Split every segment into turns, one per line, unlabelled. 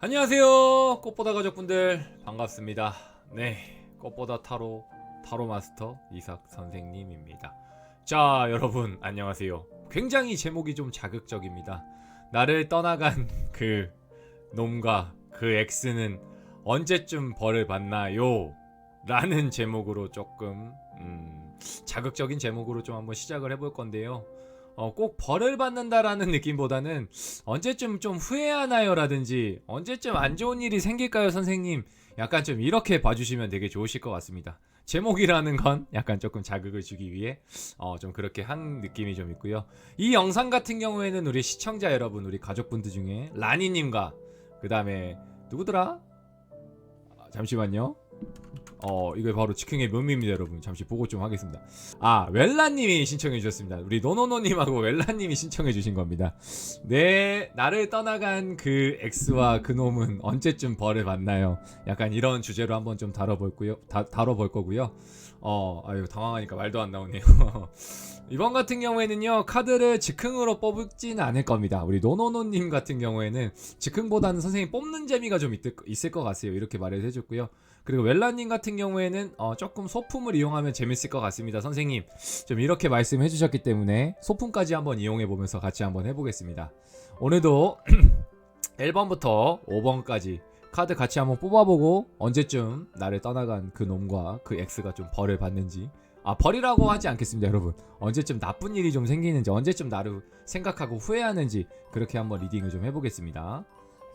안녕하세요, 꽃보다 가족분들 반갑습니다. 네, 꽃보다 타로 마스터 이삭 선생님입니다. 자, 여러분 안녕하세요. 굉장히 제목이 좀 자극적입니다. 나를 떠나간 그 놈과 그 X는 언제쯤 벌을 받나요? 라는 제목으로 조금 자극적인 제목으로 좀 한번 시작을 해볼 건데요. 꼭 벌을 받는다라는 느낌보다는 언제쯤 좀 후회하나요? 라든지 언제쯤 안 좋은 일이 생길까요? 선생님, 약간 좀 이렇게 봐주시면 되게 좋으실 것 같습니다. 제목이라는 건 약간 조금 자극을 주기 위해 좀 그렇게 한 느낌이 좀 있고요. 이 영상 같은 경우에는 우리 시청자 여러분, 우리 가족분들 중에 라니님과 그 다음에 누구더라? 잠시만요. 이거 바로 즉흥의 묘미입니다, 여러분. 잠시 보고 좀 하겠습니다. 웰라님이 신청해 주셨습니다. 우리 노노노님하고 웰라님이 신청해 주신 겁니다. 네, 나를 떠나간 그 X와 그 놈은 언제쯤 벌을 받나요? 약간 이런 주제로 한번 좀 다뤄볼 거고요. 아유, 당황하니까 말도 안 나오네요. 이번 같은 경우에는요, 카드를 즉흥으로 뽑진 않을 겁니다. 우리 노노노님 같은 경우에는 즉흥보다는 선생님 뽑는 재미가 좀 있을 것 같아요. 이렇게 말을 해줬고요. 그리고 웰라님 같은 경우에는 조금 소품을 이용하면 재밌을 것 같습니다. 선생님 좀 이렇게 말씀해 주셨기 때문에 소품까지 한번 이용해 보면서 같이 한번 해보겠습니다. 오늘도 1번부터 5번까지 카드 같이 한번 뽑아보고 언제쯤 나를 떠나간 그 놈과 그 X가 좀 벌을 받는지, 벌이라고 하지 않겠습니다, 여러분. 언제쯤 나쁜 일이 좀 생기는지, 언제쯤 나를 생각하고 후회하는지, 그렇게 한번 리딩을 좀 해보겠습니다.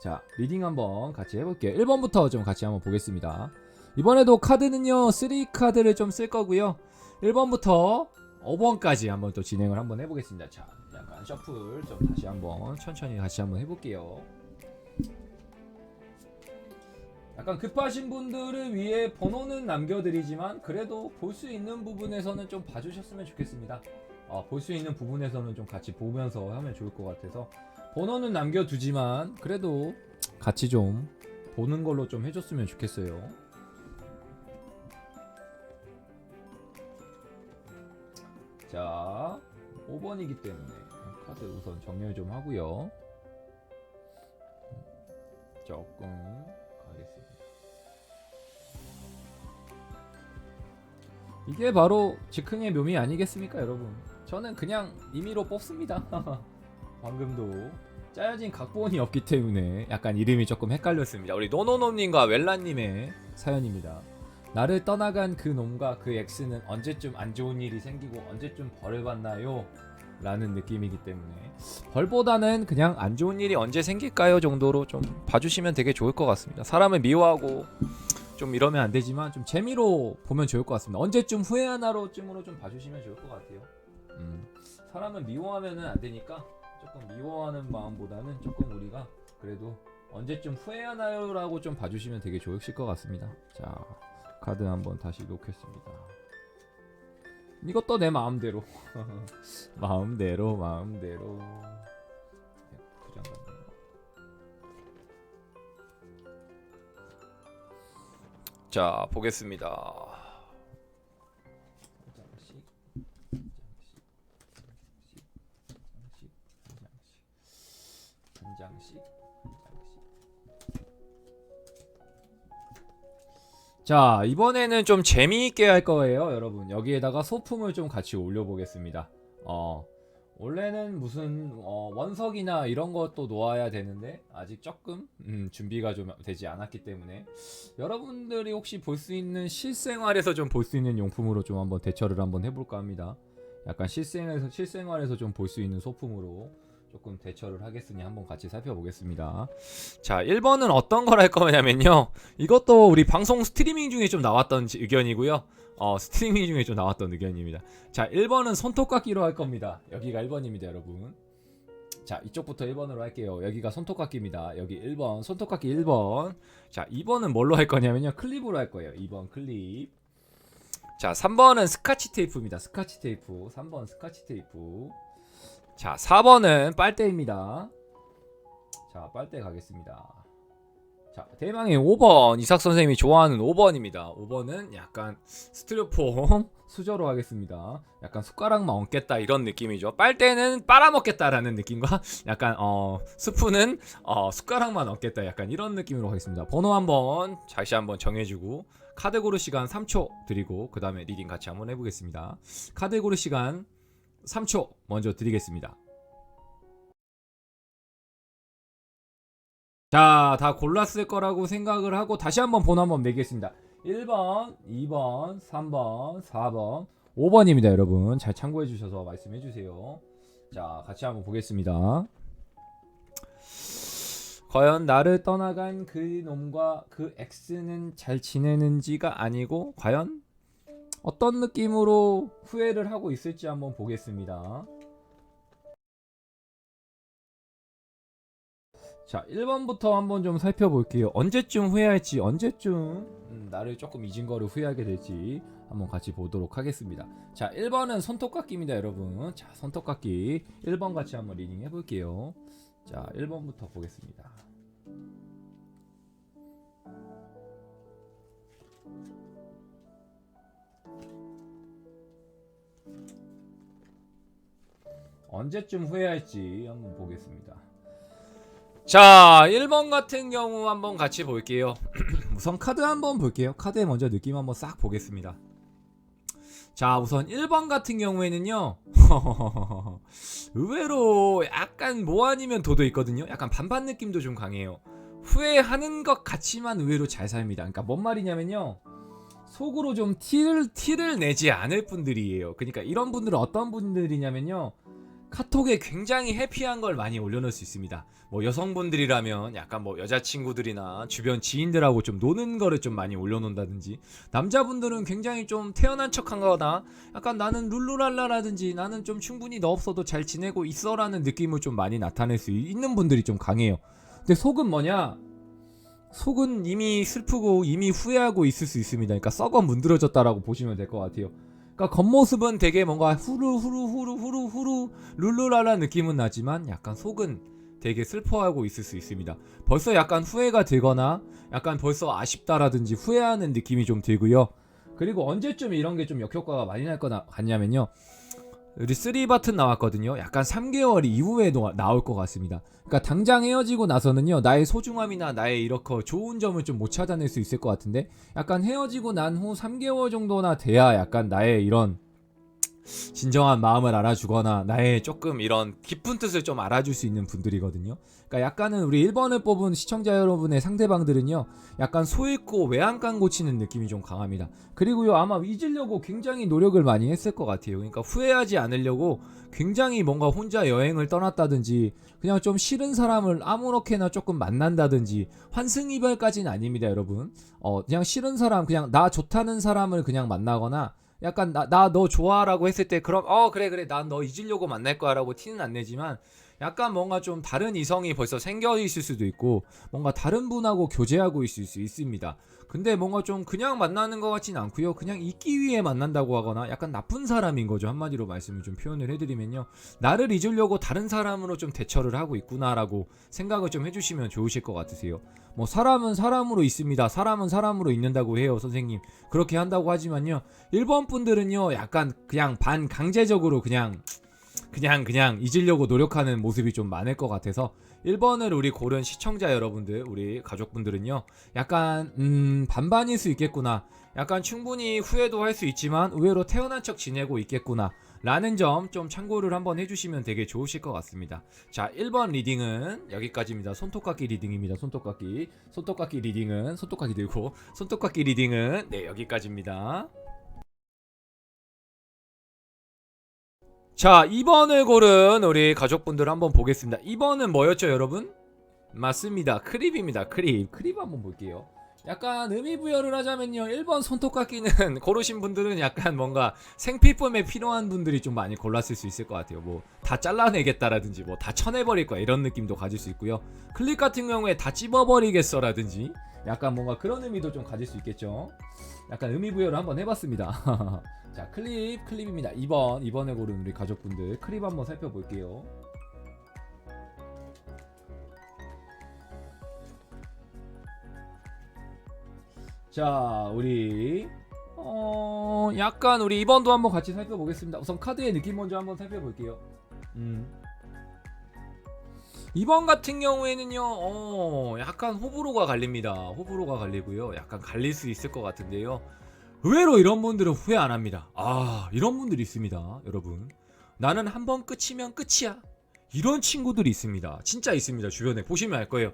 자, 리딩 한번 같이 해볼게요. 1번부터 좀 같이 한번 보겠습니다. 이번에도 카드는요, 3카드를 좀 쓸 거고요. 1번부터 5번까지 한번 또 진행을 한번 해보겠습니다. 자, 약간 셔플 좀 다시 한번 천천히 같이 한번 해볼게요. 약간 급하신 분들을 위해 번호는 남겨드리지만 그래도 볼 수 있는 부분에서는 좀 봐주셨으면 좋겠습니다. 볼 수 있는 부분에서는 좀 같이 보면서 하면 좋을 것 같아서 번호는 남겨두지만 그래도 같이 좀 보는 걸로 좀 해줬으면 좋겠어요. 자, 5번이기 때문에 카드 우선 정렬 좀 하고요. 조금 가겠습니다. 이게 바로 즉흥의 묘미 아니겠습니까, 여러분? 저는 그냥 임의로 뽑습니다. 방금도 짜여진 각본이 없기 때문에 약간 이름이 조금 헷갈렸습니다. 우리 노노노님과 웰라님의 사연입니다. 나를 떠나간 그 놈과 그 X는 언제쯤 안 좋은 일이 생기고 언제쯤 벌을 받나요? 라는 느낌이기 때문에 벌보다는 그냥 안 좋은 일이 언제 생길까요? 정도로 좀 봐주시면 되게 좋을 것 같습니다. 사람을 미워하고 좀 이러면 안 되지만 좀 재미로 보면 좋을 것 같습니다. 언제쯤 후회하나로 쯤으로 좀 봐주시면 좋을 것 같아요. 사람을 미워하면은 안 되니까 조금 미워하는 마음보다는 조금 우리가 그래도 언제쯤 후회하나요? 라고 좀 봐주시면 되게 좋으실 것 같습니다. 자, 카드 한번 다시 놓겠습니다. 이것도 내 마음대로 마음대로 두장 같네요. 자, 보겠습니다. 한 장씩. 자, 이번에는 좀 재미있게 할 거예요, 여러분. 여기에다가 소품을 좀 같이 올려보겠습니다. 원래는 무슨 원석이나 이런 것도 놓아야 되는데 아직 조금 준비가 좀 되지 않았기 때문에 여러분들이 혹시 볼 수 있는 실생활에서 좀 볼 수 있는 용품으로 좀 한번 대처를 한번 해볼까 합니다. 약간 실생활에서 좀 볼 수 있는 소품으로 조금 대처를 하겠으니 한번 같이 살펴보겠습니다. 자, 1번은 어떤 걸 할 거냐면요, 이것도 우리 방송 스트리밍 중에 좀 나왔던 의견이고요. 스트리밍 중에 좀 나왔던 의견입니다. 자, 1번은 손톱깎이로 할 겁니다. 여기가 1번입니다, 여러분. 자, 이쪽부터 1번으로 할게요. 여기가 손톱깎이입니다. 여기 1번 손톱깎이 1번. 자, 2번은 뭘로 할 거냐면요, 클립으로 할 거예요. 2번 클립. 자, 3번은 스카치 테이프입니다. 스카치 테이프. 3번 스카치 테이프. 자, 4번은 빨대입니다. 자, 빨대 가겠습니다. 자, 대망의 5번 이삭 선생님이 좋아하는 5번입니다. 5번은 약간 스티로폼 수저로 하겠습니다. 약간 숟가락만 얹겠다 이런 느낌이죠. 빨대는 빨아먹겠다라는 느낌과 약간 스푼은 숟가락만 얹겠다 약간 이런 느낌으로 하겠습니다. 번호 한번 다시 한번 정해주고 카드 고르 시간 3초 드리고 그 다음에 리딩 같이 한번 해보겠습니다. 카드 고르 시간 3초 먼저 드리겠습니다. 자, 다 골랐을 거라고 생각을 하고 다시 한번 번호 한번 매기겠습니다. 1번, 2번, 3번, 4번, 5번입니다. 여러분 잘 참고해 주셔서 말씀해 주세요. 자, 같이 한번 보겠습니다. 과연 나를 떠나간 그 놈과 그 X는 잘 지내는지가 아니고 과연 어떤 느낌으로 후회를 하고 있을지 한번 보겠습니다. 자, 1번부터 한번 좀 살펴볼게요. 언제쯤 후회할지, 언제쯤 나를 조금 잊은 거를 후회하게 될지 한번 같이 보도록 하겠습니다. 자, 1번은 손톱깎이입니다, 여러분. 자, 손톱깎이 1번 같이 한번 리딩 해볼게요. 자, 1번부터 보겠습니다. 언제쯤 후회할지 한번 보겠습니다. 자, 1번 같은 경우 한번 같이 볼게요. 우선 카드 한번 볼게요. 카드에 먼저 느낌 한번 싹 보겠습니다. 자, 우선 1번 같은 경우에는요. 의외로 약간 뭐 아니면 도도 있거든요. 약간 반반 느낌도 좀 강해요. 후회하는 것 같지만 의외로 잘 삽니다. 그러니까 뭔 말이냐면요. 속으로 좀 티를 내지 않을 분들이에요. 그러니까 이런 분들은 어떤 분들이냐면요. 카톡에 굉장히 해피한 걸 많이 올려놓을 수 있습니다. 뭐 여성분들이라면 약간 뭐 여자친구들이나 주변 지인들하고 좀 노는 거를 좀 많이 올려놓는다든지, 남자분들은 굉장히 좀 태어난 척한 거나 약간 나는 룰루랄라라든지 나는 좀 충분히 너 없어도 잘 지내고 있어라는 느낌을 좀 많이 나타낼 수 있는 분들이 좀 강해요. 근데 속은 뭐냐? 속은 이미 슬프고 이미 후회하고 있을 수 있습니다. 그러니까 썩어 문드러졌다라고 보시면 될 것 같아요. 그러니까 겉모습은 되게 뭔가 후루 룰루랄라 느낌은 나지만 약간 속은 되게 슬퍼하고 있을 수 있습니다. 벌써 약간 후회가 들거나 약간 벌써 아쉽다라든지 후회하는 느낌이 좀 들고요. 그리고 언제쯤 이런 게 좀 역효과가 많이 날 것 같냐면요. 우리 3버튼 나왔거든요. 약간 3개월 이후에 나올 것 같습니다. 그러니까 당장 헤어지고 나서는요, 나의 소중함이나 나의 이렇게 좋은 점을 좀 못 찾아낼 수 있을 것 같은데, 약간 헤어지고 난 후 3개월 정도나 돼야 약간 나의 이런 진정한 마음을 알아주거나 나의 조금 이런 깊은 뜻을 좀 알아줄 수 있는 분들이거든요. 그러니까 약간은 우리 1번을 뽑은 시청자 여러분의 상대방들은요, 약간 소잃고 외양간 고치는 느낌이 좀 강합니다. 그리고요, 아마 잊으려고 굉장히 노력을 많이 했을 것 같아요. 그러니까 후회하지 않으려고 굉장히 뭔가 혼자 여행을 떠났다든지 그냥 좀 싫은 사람을 아무렇게나 조금 만난다든지, 환승이별까지는 아닙니다, 여러분. 그냥 싫은 사람, 그냥 나 좋다는 사람을 그냥 만나거나, 약간 나 너 좋아라고 했을 때 그럼 그래 난 너 잊으려고 만날 거야 라고 티는 안 내지만, 약간 뭔가 좀 다른 이성이 벌써 생겨 있을 수도 있고 뭔가 다른 분하고 교제하고 있을 수 있습니다. 근데 뭔가 좀 그냥 만나는 것 같진 않고요. 그냥 있기 위해 만난다고 하거나 약간 나쁜 사람인 거죠. 한마디로 말씀을 좀 표현을 해드리면요, 나를 잊으려고 다른 사람으로 좀 대처를 하고 있구나라고 생각을 좀 해주시면 좋으실 것 같으세요. 뭐 사람은 사람으로 있습니다. 사람은 사람으로 있는다고 해요, 선생님. 그렇게 한다고 하지만요, 1번 분들은요 약간 그냥 반강제적으로 그냥 잊으려고 노력하는 모습이 좀 많을 것 같아서 1번을 우리 고른 시청자 여러분들, 우리 가족분들은요 약간 반반일 수 있겠구나, 약간 충분히 후회도 할 수 있지만 의외로 태어난 척 지내고 있겠구나 라는 점 좀 참고를 한번 해주시면 되게 좋으실 것 같습니다. 자, 1번 리딩은 여기까지입니다. 손톱깎이 리딩입니다. 손톱깎이 리딩은 손톱깎이 들고 손톱깎이 리딩은 네, 여기까지입니다. 자, 2번을 고른 우리 가족분들 한번 보겠습니다. 2번은 뭐였죠, 여러분? 맞습니다. 크립입니다. 크립 한번 볼게요. 약간 의미부여를 하자면요, 1번 손톱깎이는 고르신 분들은 약간 뭔가 생필품에 필요한 분들이 좀 많이 골랐을 수 있을 것 같아요. 뭐 다 잘라내겠다라든지 뭐 다 쳐내버릴 거야 이런 느낌도 가질 수 있고요. 클립 같은 경우에 다 찝어버리겠어라든지 약간 뭔가 그런 의미도 좀 가질 수 있겠죠. 약간 의미부여를 한번 해봤습니다. 자, 클립입니다. 2번에 고른 우리 가족분들 클립 한번 살펴볼게요. 자, 우리 약간 우리 2번도 한번 같이 살펴보겠습니다. 우선 카드의 느낌 먼저 한번 살펴볼게요. 2번 같은 경우에는요, 약간 호불호가 갈립니다. 호불호가 갈리고요. 약간 갈릴 수 있을 것 같은데요. 의외로 이런 분들은 후회 안 합니다. 이런 분들이 있습니다, 여러분. 나는 한 번 끝이면 끝이야. 이런 친구들이 있습니다. 진짜 있습니다. 주변에 보시면 알 거예요.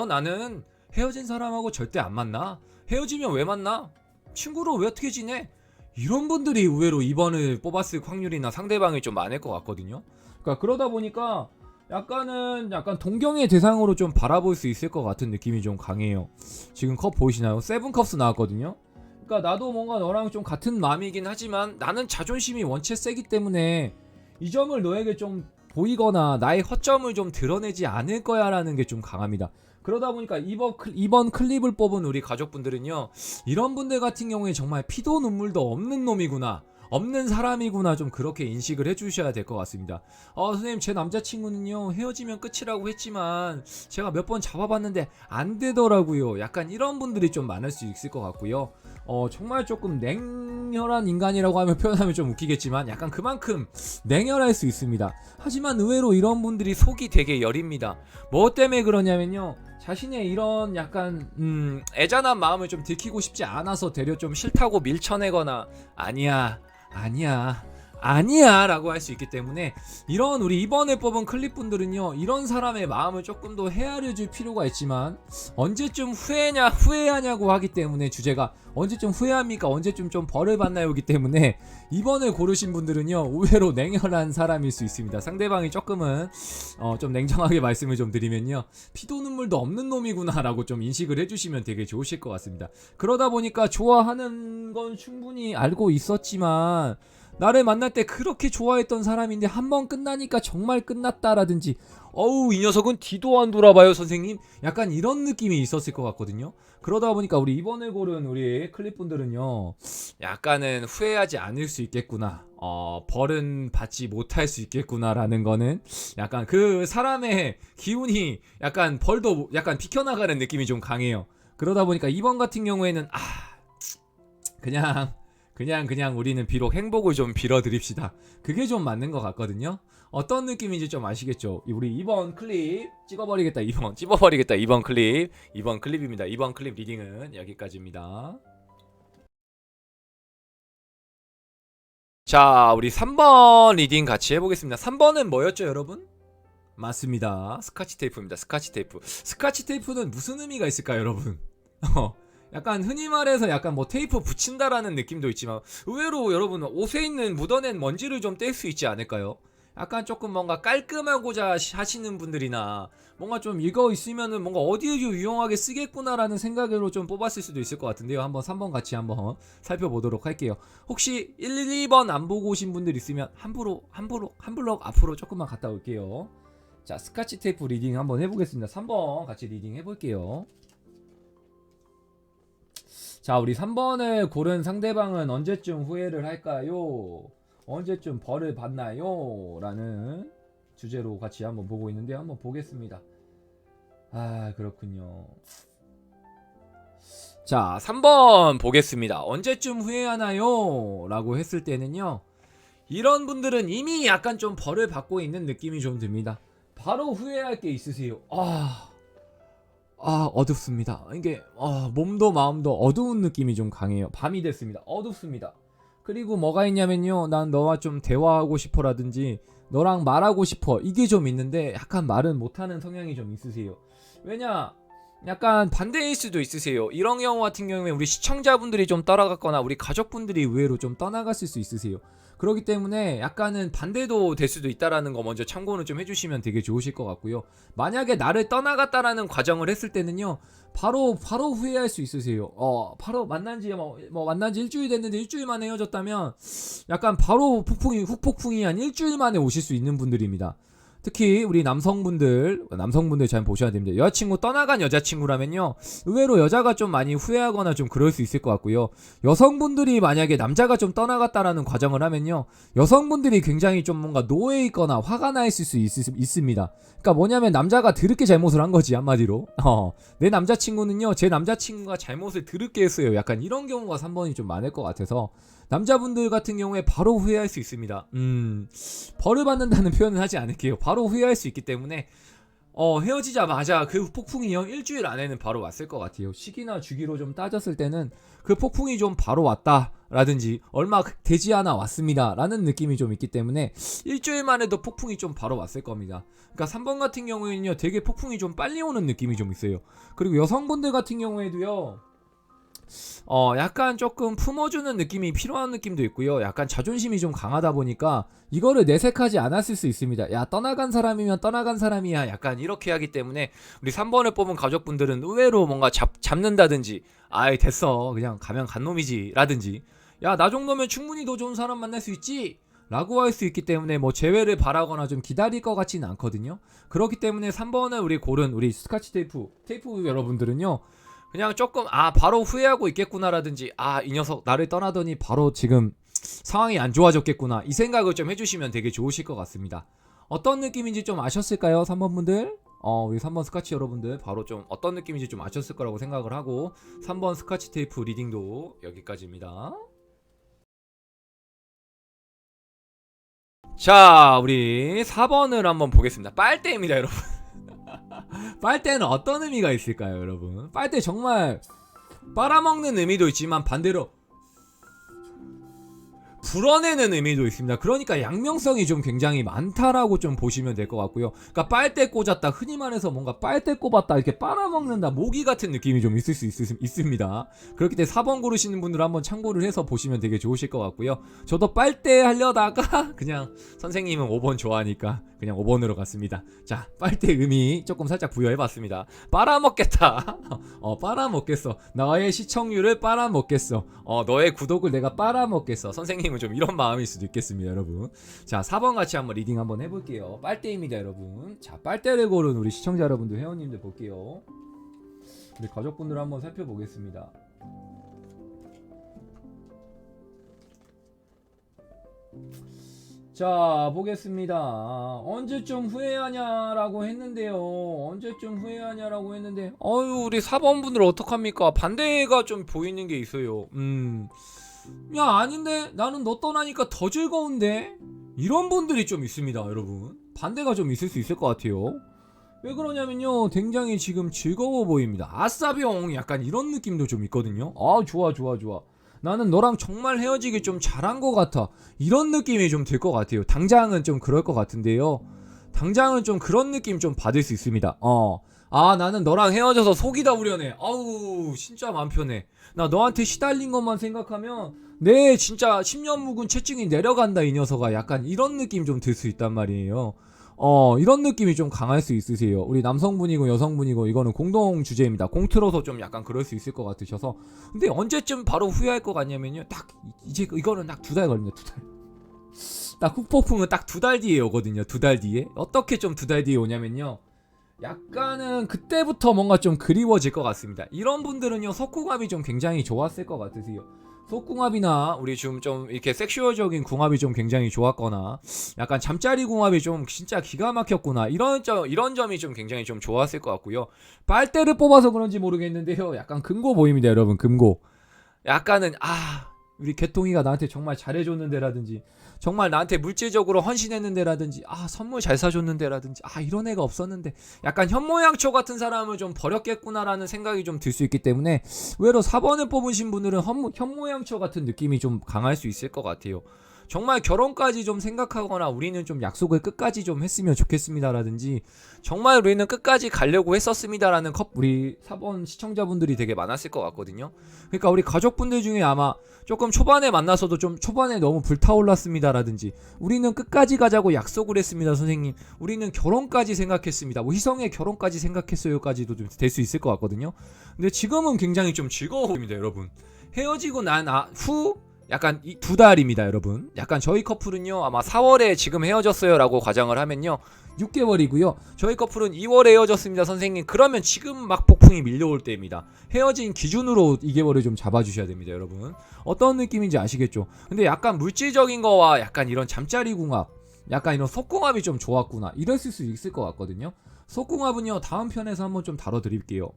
나는 헤어진 사람하고 절대 안 만나. 헤어지면 왜 만나? 친구로 왜 어떻게 지내? 이런 분들이 의외로 2번을 뽑았을 확률이나 상대방이 좀 많을 것 같거든요. 그러니까 그러다 보니까 약간 동경의 대상으로 좀 바라볼 수 있을 것 같은 느낌이 좀 강해요. 지금 컵 보이시나요? 세븐컵스 나왔거든요. 그러니까 나도 뭔가 너랑 좀 같은 마음이긴 하지만 나는 자존심이 원체 세기 때문에 이 점을 너에게 좀 보이거나 나의 허점을 좀 드러내지 않을 거야 라는 게 좀 강합니다. 그러다 보니까 이번 클립을 뽑은 우리 가족분들은요, 이런 분들 같은 경우에 정말 피도 눈물도 없는 놈이구나, 없는 사람이구나, 좀 그렇게 인식을 해주셔야 될 것 같습니다. 선생님, 제 남자친구는요 헤어지면 끝이라고 했지만 제가 몇 번 잡아봤는데 안 되더라고요. 약간 이런 분들이 좀 많을 수 있을 것 같고요. 정말 조금 냉혈한 인간이라고 하면 표현하면 좀 웃기겠지만 약간 그만큼 냉혈할 수 있습니다. 하지만 의외로 이런 분들이 속이 되게 여립니다. 뭐 때문에 그러냐면요, 자신의 이런 약간 애잔한 마음을 좀 들키고 싶지 않아서 되려 좀 싫다고 밀쳐내거나 아니야 라고 할 수 있기 때문에, 이런 우리 이번에 뽑은 클립분들은요, 이런 사람의 마음을 조금 더 헤아려 줄 필요가 있지만 언제쯤 후회하냐고 하기 때문에, 주제가 언제쯤 후회합니까, 언제쯤 좀 벌을 받나요기 때문에 이번을 고르신 분들은요 의외로 냉혈한 사람일 수 있습니다. 상대방이 조금은 좀 냉정하게 말씀을 좀 드리면요, 피도 눈물도 없는 놈이구나 라고 좀 인식을 해주시면 되게 좋으실 것 같습니다. 그러다 보니까 좋아하는 건 충분히 알고 있었지만 나를 만날 때 그렇게 좋아했던 사람인데 한 번 끝나니까 정말 끝났다라든지, 이 녀석은 뒤도 안 돌아봐요 선생님, 약간 이런 느낌이 있었을 것 같거든요. 그러다 보니까 우리 이번에 고른 우리 클립분들은요, 약간은 후회하지 않을 수 있겠구나, 벌은 받지 못할 수 있겠구나 라는 거는, 약간 그 사람의 기운이 약간 벌도 약간 비켜나가는 느낌이 좀 강해요. 그러다 보니까 2번 같은 경우에는 그냥 우리는 비록 행복을 좀 빌어드립시다. 그게 좀 맞는 것 같거든요. 어떤 느낌인지 좀 아시겠죠? 우리 2번 클립 찝어버리겠다 2번 클립입니다. 2번 클립 리딩은 여기까지입니다. 자, 우리 3번 리딩 같이 해보겠습니다. 3번은 뭐였죠, 여러분? 맞습니다. 스카치 테이프입니다. 스카치 테이프. 스카치 테이프는 무슨 의미가 있을까요, 여러분? 약간 흔히 말해서 약간 뭐 테이프 붙인다라는 느낌도 있지만, 의외로 여러분 옷에 있는 묻어낸 먼지를 좀 뗄 수 있지 않을까요? 약간 조금 뭔가 깔끔하고자 하시는 분들이나 뭔가 좀 이거 있으면은 뭔가 어디에 유용하게 쓰겠구나라는 생각으로 좀 뽑았을 수도 있을 것 같은데요. 한번 3번 같이 한번 살펴보도록 할게요. 혹시 1, 2번 안 보고 오신 분들 있으면 한 블록 앞으로 조금만 갔다 올게요. 자, 스카치 테이프 리딩 한번 해보겠습니다. 3번 같이 리딩 해볼게요. 자, 우리 3번을 고른 상대방은 언제쯤 후회를 할까요? 언제쯤 벌을 받나요? 라는 주제로 같이 한번 보고 있는데, 한번 보겠습니다. 그렇군요. 자, 3번 보겠습니다. 언제쯤 후회하나요? 라고 했을 때는요, 이런 분들은 이미 약간 좀 벌을 받고 있는 느낌이 좀 듭니다. 바로 후회할 게 있으세요. 어둡습니다. 이게 몸도 마음도 어두운 느낌이 좀 강해요. 밤이 됐습니다. 어둡습니다. 그리고 뭐가 있냐면요, 난 너와 좀 대화하고 싶어 라든지 너랑 말하고 싶어, 이게 좀 있는데 약간 말은 못하는 성향이 좀 있으세요. 왜냐, 약간 반대일 수도 있으세요. 이런 경우 같은 경우에 우리 시청자분들이 좀 떠나갔거나 우리 가족분들이 의외로 좀 떠나갔을 수 있으세요. 그렇기 때문에 약간은 반대도 될 수도 있다라는 거 먼저 참고는 좀 해주시면 되게 좋으실 것 같고요. 만약에 나를 떠나갔다라는 과정을 했을 때는요, 바로 후회할 수 있으세요. 바로 만난지 만난지 일주일 됐는데 일주일 만에 헤어졌다면 약간 바로 후폭풍이 한 일주일 만에 오실 수 있는 분들입니다. 특히 우리 남성분들 잘 보셔야 됩니다. 여자친구 떠나간 여자친구라면요, 의외로 여자가 좀 많이 후회하거나 좀 그럴 수 있을 것 같고요. 여성분들이 만약에 남자가 좀 떠나갔다라는 과정을 하면요, 여성분들이 굉장히 좀 뭔가 노예 있거나 화가 나 있을 수 있습니다. 그러니까 뭐냐면 남자가 드럽게 잘못을 한 거지, 한마디로. 내 남자친구는요, 제 남자친구가 잘못을 드럽게 했어요. 약간 이런 경우가 3번이 좀 많을 것 같아서 남자분들 같은 경우에 바로 후회할 수 있습니다. 벌을 받는다는 표현은 하지 않을게요. 바로 후회할 수 있기 때문에 헤어지자마자 그 폭풍이요, 일주일 안에는 바로 왔을 것 같아요. 시기나 주기로 좀 따졌을 때는 그 폭풍이 좀 바로 왔다 라든지 얼마 되지 않아 왔습니다 라는 느낌이 좀 있기 때문에 일주일 만에도 폭풍이 좀 바로 왔을 겁니다. 그러니까 3번 같은 경우에는요, 되게 폭풍이 좀 빨리 오는 느낌이 좀 있어요. 그리고 여성분들 같은 경우에도요, 약간 조금 품어주는 느낌이 필요한 느낌도 있고요. 약간 자존심이 좀 강하다 보니까 이거를 내색하지 않았을 수 있습니다. 야, 떠나간 사람이면 떠나간 사람이야, 약간 이렇게 하기 때문에 우리 3번을 뽑은 가족분들은 의외로 뭔가 잡는다든지, 아이 됐어 그냥 가면 간 놈이지 라든지, 야 나 정도면 충분히 더 좋은 사람 만날 수 있지 라고 할 수 있기 때문에 뭐 재회를 바라거나 좀 기다릴 것 같지는 않거든요. 그렇기 때문에 3번을 우리 고른 우리 스카치 테이프 여러분들은요, 그냥 조금 바로 후회하고 있겠구나라든지, 이 녀석 나를 떠나더니 바로 지금 상황이 안 좋아졌겠구나, 이 생각을 좀 해주시면 되게 좋으실 것 같습니다. 어떤 느낌인지 좀 아셨을까요, 3번 분들? 우리 3번 스카치 여러분들 바로 좀 어떤 느낌인지 좀 아셨을 거라고 생각을 하고 3번 스카치 테이프 리딩도 여기까지입니다. 자, 우리 4번을 한번 보겠습니다. 빨대입니다, 여러분. 빨대는 어떤 의미가 있을까요, 여러분? 빨대 정말 빨아먹는 의미도 있지만 반대로 불어내는 의미도 있습니다. 그러니까 양면성이 좀 굉장히 많다라고 좀 보시면 될 것 같고요. 그러니까 빨대 꽂았다, 흔히 말해서 뭔가 빨대 꼽았다, 이렇게 빨아먹는다, 모기 같은 느낌이 좀 있을 수 있습니다. 그렇기 때문에 4번 고르시는 분들 한번 참고를 해서 보시면 되게 좋으실 것 같고요. 저도 빨대 하려다가 그냥 선생님은 5번 좋아하니까 그냥 5번으로 갔습니다. 자, 빨대 의미 조금 살짝 부여해봤습니다. 빨아먹겠다. 빨아먹겠어. 너의 시청률을 빨아먹겠어. 너의 구독을 내가 빨아먹겠어. 선생님은 좀 이런 마음일 수도 있겠습니다, 여러분. 자, 4번 같이 한번 리딩 한번 해볼게요. 빨대입니다, 여러분. 자, 빨대를 고른 우리 시청자 여러분들, 회원님들 볼게요. 우리 가족분들 한번 살펴보겠습니다. 자, 보겠습니다. 언제쯤 후회하냐라고 했는데요. 우리 4번 분들 어떡합니까? 반대가 좀 보이는 게 있어요. 야, 아닌데 나는 너 떠나니까 더 즐거운데, 이런 분들이 좀 있습니다, 여러분. 반대가 좀 있을 수 있을 것 같아요. 왜 그러냐면요, 굉장히 지금 즐거워 보입니다. 아싸병, 약간 이런 느낌도 좀 있거든요. 좋아. 나는 너랑 정말 헤어지길 좀 잘한 것 같아, 이런 느낌이 좀 들 것 같아요. 당장은 좀 그럴 것 같은데요, 당장은 좀 그런 느낌 좀 받을 수 있습니다. 나는 너랑 헤어져서 속이 다 우려내. 진짜 맘 편해. 나 너한테 시달린 것만 생각하면 내 진짜 10년 묵은 채증이 내려간다, 이 녀석아. 약간 이런 느낌 좀 들 수 있단 말이에요. 이런 느낌이 좀 강할 수 있으세요. 우리 남성분이고 여성분이고 이거는 공동 주제입니다. 공틀어서 좀 약간 그럴 수 있을 것 같으셔서. 근데 언제쯤 바로 후회할 것 같냐면요, 딱 이제 이거는 딱 2달 걸립니다. 2달. 딱 후폭풍은 딱 2달 뒤에 오거든요. 2달 뒤에. 어떻게 좀 2달 뒤에 오냐면요, 약간은 그때부터 뭔가 좀 그리워질 것 같습니다. 이런 분들은요, 속궁합이 좀 굉장히 좋았을 것 같으세요. 속궁합이나 우리 좀 이렇게 섹슈얼적인 궁합이 좀 굉장히 좋았거나, 약간 잠자리 궁합이 좀 진짜 기가 막혔구나, 이런 점이 좀 굉장히 좀 좋았을 것 같고요. 빨대를 뽑아서 그런지 모르겠는데요, 약간 금고 보입니다, 여러분. 금고. 약간은 우리 개통이가 나한테 정말 잘해줬는데 라든지, 정말 나한테 물질적으로 헌신했는데 라든지, 선물 잘 사줬는데 라든지, 이런 애가 없었는데, 약간 현모양처 같은 사람을 좀 버렸겠구나라는 생각이 좀 들 수 있기 때문에 의외로 4번을 뽑으신 분들은 현모양처 같은 느낌이 좀 강할 수 있을 것 같아요. 정말 결혼까지 좀 생각하거나 우리는 좀 약속을 끝까지 좀 했으면 좋겠습니다 라든지, 정말 우리는 끝까지 가려고 했었습니다라는 우리 4번 시청자분들이 되게 많았을 것 같거든요. 그러니까 우리 가족분들 중에 아마 조금 초반에 만나서도 좀 초반에 너무 불타올랐습니다 라든지, 우리는 끝까지 가자고 약속을 했습니다 선생님, 우리는 결혼까지 생각했습니다, 뭐 희성의 결혼까지 생각했어요까지도 좀 될 수 있을 것 같거든요. 근데 지금은 굉장히 좀 즐거워 보입니다, 여러분. 헤어지고 난 후 약간 이 2달입니다, 여러분. 약간 저희 커플은요 아마 4월에 지금 헤어졌어요라고 가정을 하면요 6개월이고요. 저희 커플은 2월에 헤어졌습니다, 선생님. 그러면 지금 막 폭풍이 밀려올 때입니다. 헤어진 기준으로 2개월을 좀 잡아주셔야 됩니다, 여러분. 어떤 느낌인지 아시겠죠? 근데 약간 물질적인 거와 약간 이런 잠자리 궁합, 약간 이런 속궁합이 좀 좋았구나, 이랬을 수 있을 것 같거든요. 속궁합은요 다음 편에서 한번 좀 다뤄드릴게요.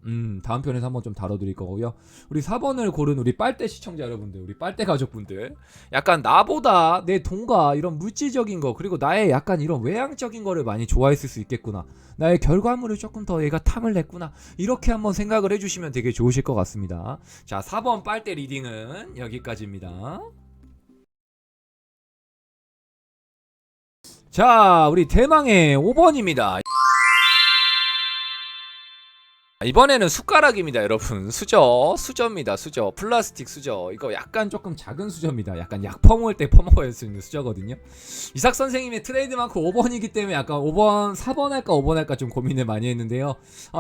다음 편에서 한번 좀 다뤄드릴 거고요. 우리 4번을 고른 우리 빨대 시청자 여러분들, 우리 빨대 가족분들, 약간 나보다 내 돈과 이런 물질적인 거, 그리고 나의 약간 이런 외향적인 거를 많이 좋아했을 수 있겠구나, 나의 결과물을 조금 더 얘가 탐을 냈구나, 이렇게 한번 생각을 해주시면 되게 좋으실 것 같습니다. 자, 4번 빨대 리딩은 여기까지입니다. 자, 우리 대망의 5번입니다. 이번에는 숟가락입니다, 여러분. 수저입니다. 수저, 플라스틱 수저. 이거 약간 조금 작은 수저입니다. 약간 약 퍼먹을 때 퍼먹을 수 있는 수저거든요. 이삭 선생님의 트레이드마크 5번이기 때문에 약간 5번, 4번 할까 5번 할까 좀 고민을 많이 했는데요.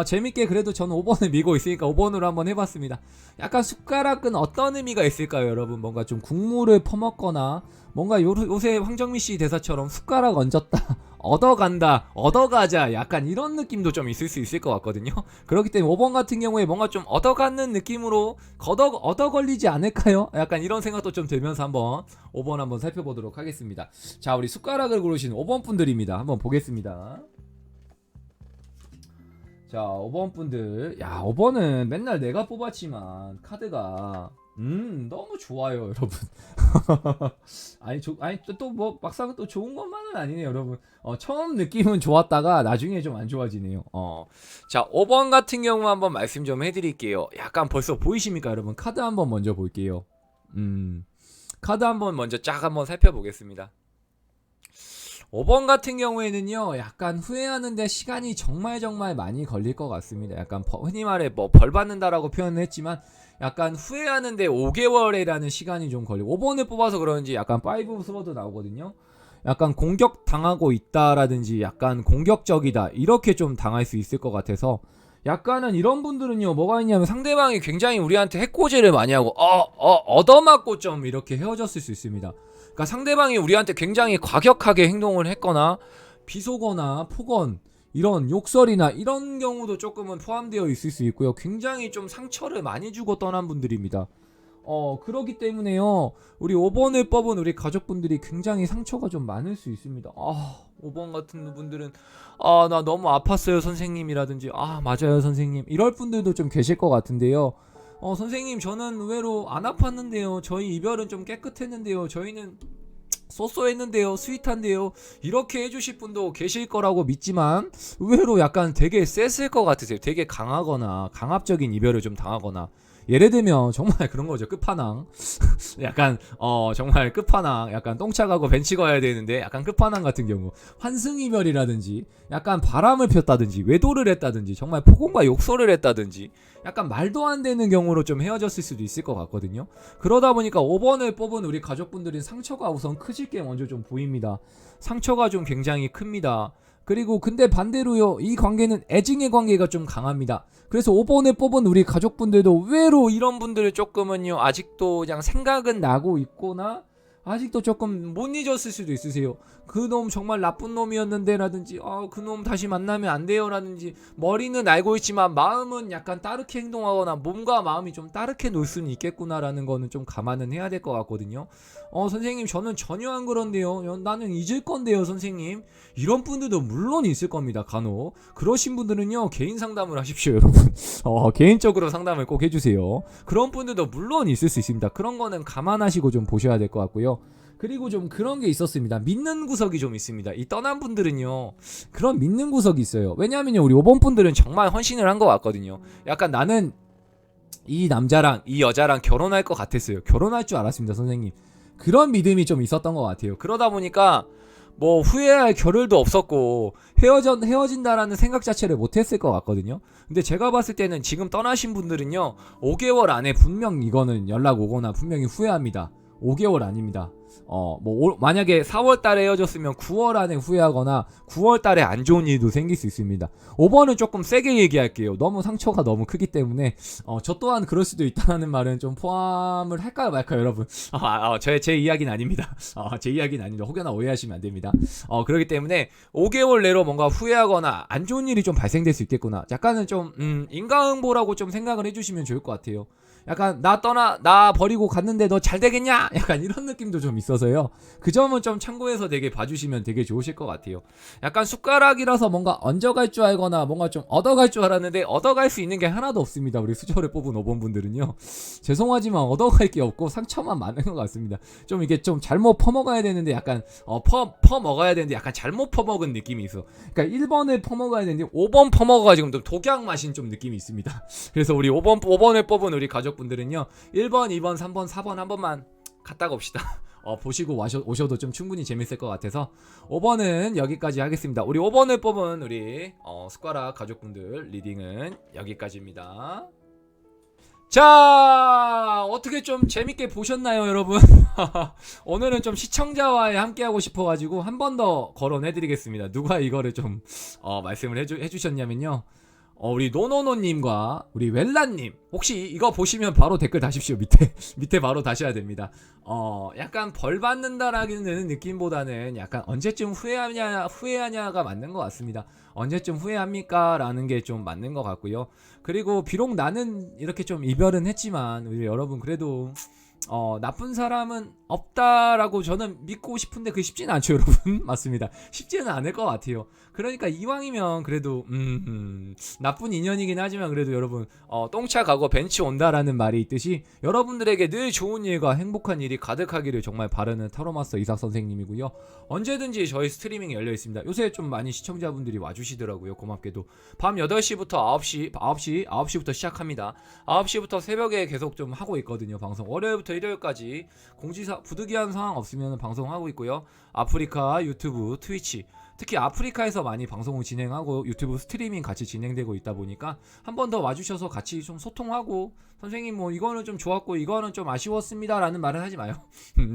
재밌게 그래도 저는 5번을 밀고 있으니까 5번으로 한번 해봤습니다. 약간 숟가락은 어떤 의미가 있을까요, 여러분? 뭔가 좀 국물을 퍼먹거나, 뭔가 요새 황정민 씨 대사처럼 숟가락 얹었다 얻어간다, 얻어가자, 약간 이런 느낌도 좀 있을 수 있을 것 같거든요. 그렇기 때문에 5번 같은 경우에 뭔가 좀 얻어가는 느낌으로 얻어 걸리지 않을까요? 약간 이런 생각도 좀 들면서 한번 5번 한번 살펴보도록 하겠습니다. 자, 우리 숟가락을 고르신 5번 분들입니다. 한번 보겠습니다. 자, 5번 분들. 야, 5번은 맨날 내가 뽑았지만 카드가 너무 좋아요, 여러분. 아니 또 뭐 막상 또 좋은 것만은 아니네요, 여러분. 처음 느낌은 좋았다가 나중에 좀 안 좋아지네요. 자, 5번 같은 경우 한번 말씀 좀 해드릴게요. 약간 벌써 보이십니까, 여러분? 카드 한번 먼저 볼게요. 카드 한번 먼저 쫙 한번 살펴보겠습니다. 5번 같은 경우에는요 약간 후회하는데 시간이 정말 많이 걸릴 것 같습니다. 약간 흔히 말해 뭐 벌 받는다라고 표현을 했지만 약간 후회하는데 5개월이라는 시간이 좀 걸리고, 5번을 뽑아서 그런지 약간 5 스워드 나오거든요. 약간 공격 당하고 있다라든지 약간 공격적이다, 이렇게 좀 당할 수 있을 것 같아서, 약간은 이런 분들은요 뭐가 있냐면 상대방이 굉장히 우리한테 해코지를 많이 하고 얻어맞고 좀 이렇게 헤어졌을 수 있습니다. 그러니까 상대방이 우리한테 굉장히 과격하게 행동을 했거나 비속어나 폭언, 이런 욕설이나 이런 경우도 조금은 포함되어 있을 수 있고요. 굉장히 좀 상처를 많이 주고 떠난 분들입니다. 그러기 때문에요 우리 5번을 뽑은 우리 가족분들이 굉장히 상처가 좀 많을 수 있습니다. 5번 같은 분들은 나 너무 아팠어요 선생님이라든지, 맞아요 선생님, 이럴 분들도 좀 계실 것 같은데요. 선생님 저는 의외로 안 아팠는데요, 저희 이별은 좀 깨끗했는데요, 저희는 쏘쏘했는데요, 스윗한데요, 이렇게 해주실 분도 계실 거라고 믿지만 의외로 약간 되게 셌을 것 같으세요. 되게 강하거나 강압적인 이별을 좀 당하거나, 예를 들면 정말 그런 거죠. 끝판왕. 약간 정말 끝판왕, 약간 똥차 가고 벤치 가야 되는데 약간 끝판왕 같은 경우 환승 이별이라든지, 약간 바람을 폈다든지 외도를 했다든지 정말 폭언과 욕설을 했다든지, 약간 말도 안 되는 경우로 좀 헤어졌을 수도 있을 것 같거든요. 그러다 보니까 5번을 뽑은 우리 가족분들은 상처가 우선 크실 게 먼저 좀 보입니다. 상처가 좀 굉장히 큽니다. 그리고 근데 반대로요 이 관계는 애증의 관계가 좀 강합니다. 그래서 5번을 뽑은 우리 가족분들도 의외로 이런 분들을 조금은요 아직도 그냥 생각은 나고 있거나 아직도 조금 못 잊었을 수도 있으세요. 그놈 정말 나쁜 놈이었는데 라든지, 그놈 다시 만나면 안 돼요 라든지, 머리는 알고 있지만 마음은 약간 따르게 행동하거나 몸과 마음이 좀 따르게 놀 수는 있겠구나 라는 거는 좀 감안은 해야 될 것 같거든요. 선생님 저는 전혀 안 그런데요, 나는 잊을 건데요 선생님, 이런 분들도 물론 있을 겁니다. 간혹 그러신 분들은요 개인 상담을 하십시오, 여러분. 개인적으로 상담을 꼭 해주세요. 그런 분들도 물론 있을 수 있습니다. 그런 거는 감안하시고 좀 보셔야 될 것 같고요. 그리고 좀 그런 게 있었습니다. 믿는 구석이 좀 있습니다. 이 떠난 분들은요 그런 믿는 구석이 있어요. 왜냐하면요 우리 5번 분들은 정말 헌신을 한 것 같거든요. 약간 나는 이 남자랑 이 여자랑 결혼할 것 같았어요. 결혼할 줄 알았습니다 선생님. 그런 믿음이 좀 있었던 것 같아요. 그러다 보니까 뭐 후회할 겨를도 없었고 헤어진다라는 생각 자체를 못했을 것 같거든요. 근데 제가 봤을 때는 지금 떠나신 분들은요 5개월 안에 분명 이거는 연락 오거나 분명히 후회합니다. 5개월 아닙니다. 만약에 4월 달에 헤어졌으면 9월 안에 후회하거나 9월 달에 안 좋은 일도 생길 수 있습니다. 5번은 조금 세게 얘기할게요. 너무 상처가 너무 크기 때문에 저 또한 그럴 수도 있다는 말은 좀 포함을 할까요 말까요 여러분? 제 이야기는 아닙니다. 제 이야기는 아닙니다. 혹여나 오해하시면 안 됩니다. 그렇기 때문에 5개월 내로 뭔가 후회하거나 안 좋은 일이 좀 발생될 수 있겠구나. 약간은 좀 인과응보라고 좀 생각을 해주시면 좋을 것 같아요. 약간 나 버리고 갔는데 너 잘 되겠냐? 약간 이런 느낌도 좀 있어서요. 그 점은 좀 참고해서 되게 봐주시면 되게 좋으실 것 같아요. 약간 숟가락이라서 뭔가 얹어갈 줄 알거나 뭔가 좀 얻어갈 줄 알았는데 얻어갈 수 있는 게 하나도 없습니다. 우리 수저를 뽑은 5번 분들은요. 죄송하지만 얻어갈 게 없고 상처만 많은 것 같습니다. 좀 이게 좀 잘못 퍼먹어야 되는데 약간 퍼먹어야 되는데 약간 잘못 퍼먹은 느낌이 있어. 그러니까 1번을 퍼먹어야 되는데 5번 퍼먹어가지고 좀 독약 마신 좀 느낌이 있습니다. 그래서 우리 5번을 뽑은 우리 가족분들은요 1번, 2번, 3번, 4번 한 번만 갔다가 옵시다. 보시고 오셔도 좀 충분히 재밌을 것 같아서 5번은 여기까지 하겠습니다. 우리 5번을 뽑은 우리 숟가락 가족분들 리딩은 여기까지입니다. 자, 어떻게 좀 재밌게 보셨나요 여러분? 오늘은 좀 시청자와 함께하고 싶어가지고 한 번 더 거론해드리겠습니다. 누가 이거를 좀 말씀을 해주셨냐면요, 우리 노노노님과 우리 웰라님, 혹시 이거 보시면 바로 댓글 다십시오. 밑에 바로 다셔야 됩니다. 약간 벌 받는다라는 느낌보다는 약간 언제쯤 후회하냐가 맞는 것 같습니다. 언제쯤 후회합니까? 라는 게 좀 맞는 것 같고요. 그리고 비록 나는 이렇게 좀 이별은 했지만 우리 여러분 그래도 나쁜 사람은 없다라고 저는 믿고 싶은데 그게 쉽지는 않죠 여러분. 맞습니다. 쉽지는 않을 것 같아요. 그러니까 이왕이면 그래도 나쁜 인연이긴 하지만 그래도 여러분 똥차 가고 벤치 온다라는 말이 있듯이 여러분들에게 늘 좋은 일과 행복한 일이 가득하기를 정말 바라는 타로마스터 이삭 선생님이고요. 언제든지 저희 스트리밍 열려 있습니다. 요새 좀 많이 시청자분들이 와주시더라고요. 고맙게도 밤 8시부터 9시부터 시작합니다. 9시부터 새벽에 계속 좀 하고 있거든요. 방송 월요일부터 일요일까지 부득이한 상황 없으면 방송하고 있고요. 아프리카, 유튜브, 트위치, 특히 아프리카에서 많이 방송을 진행하고 유튜브 스트리밍 같이 진행되고 있다 보니까 한 번 더 와주셔서 같이 좀 소통하고, 선생님 뭐 이거는 좀 좋았고 이거는 좀 아쉬웠습니다 라는 말은 하지 마요.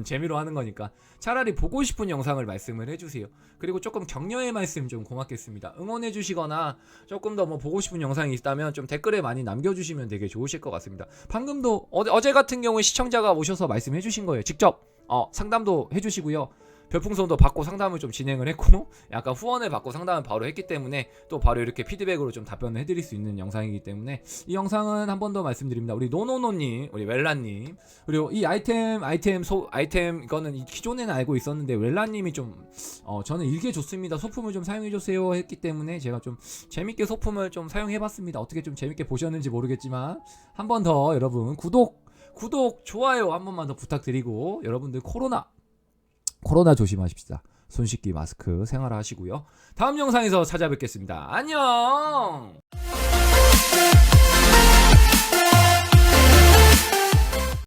재미로 하는 거니까 차라리 보고 싶은 영상을 말씀을 해주세요. 그리고 조금 격려의 말씀 좀 고맙겠습니다. 응원해 주시거나 조금 더 뭐 보고 싶은 영상이 있다면 좀 댓글에 많이 남겨주시면 되게 좋으실 것 같습니다. 방금도 어제 같은 경우에 시청자가 오셔서 말씀해 주신 거예요. 직접 상담도 해주시고요. 별풍선도 받고 상담을 좀 진행을 했고, 약간 후원을 받고 상담을 바로 했기 때문에 또 바로 이렇게 피드백으로 좀 답변을 해드릴 수 있는 영상이기 때문에 이 영상은 한 번 더 말씀드립니다. 우리 노노노님, 우리 웰라님, 그리고 이 아이템 이거는 기존에는 알고 있었는데 웰라님이 좀 저는 일개 좋습니다, 소품을 좀 사용해주세요 했기 때문에 제가 좀 재밌게 소품을 좀 사용해봤습니다. 어떻게 좀 재밌게 보셨는지 모르겠지만 한 번 더 여러분 구독, 좋아요 한 번만 더 부탁드리고, 여러분들 코로나 조심하십시다. 손 씻기, 마스크 생활하시고요. 다음 영상에서 찾아뵙겠습니다. 안녕.